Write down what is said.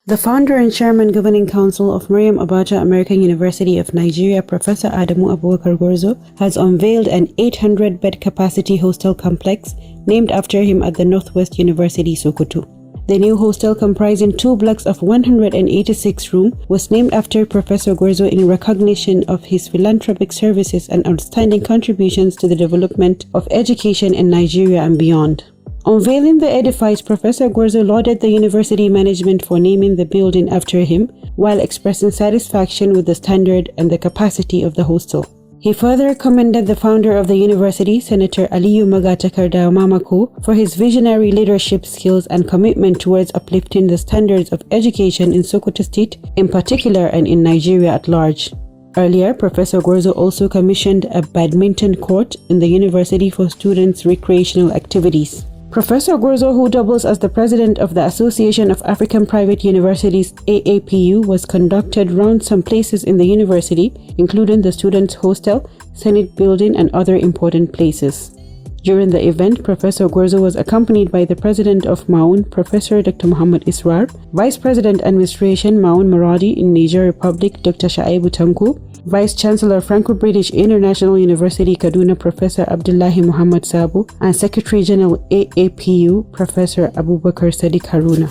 The founder and chairman governing council of Maryam Abacha American University of Nigeria, Professor Adamu Abubakar Gwarzo, has unveiled an 800-bed capacity hostel complex named after him at the Northwest University, Sokoto. The new hostel, comprising 2 blocks of 186 rooms, was named after Professor Gwarzo in recognition of his philanthropic services and outstanding contributions to the development of education in Nigeria and beyond. Unveiling the edifice, Professor Gwarzo lauded the university management for naming the building after him, while expressing satisfaction with the standard and the capacity of the hostel. He further commended the founder of the university, Senator Aliyu Magatakarda Mamako, for his visionary leadership skills and commitment towards uplifting the standards of education in Sokoto State in particular and in Nigeria at large. Earlier, Professor Gwarzo also commissioned a badminton court in the university for students' recreational activities. Professor Gwarzo, who doubles as the president of the Association of African Private Universities AAPU, was conducted round some places in the university, including the students' hostel, Senate building, and other important places. During the event, Professor Gwarzo was accompanied by the president of MAAUN, Professor Dr. Muhammad Israr, Vice President Administration MAAUN Maradi in Niger Republic, Dr. Shaibu Tanku, Vice Chancellor Franco-British International University Kaduna, Professor Abdullahi Muhammad Sabo, and Secretary General AAPU, Professor Abubakar Sadiq Haruna.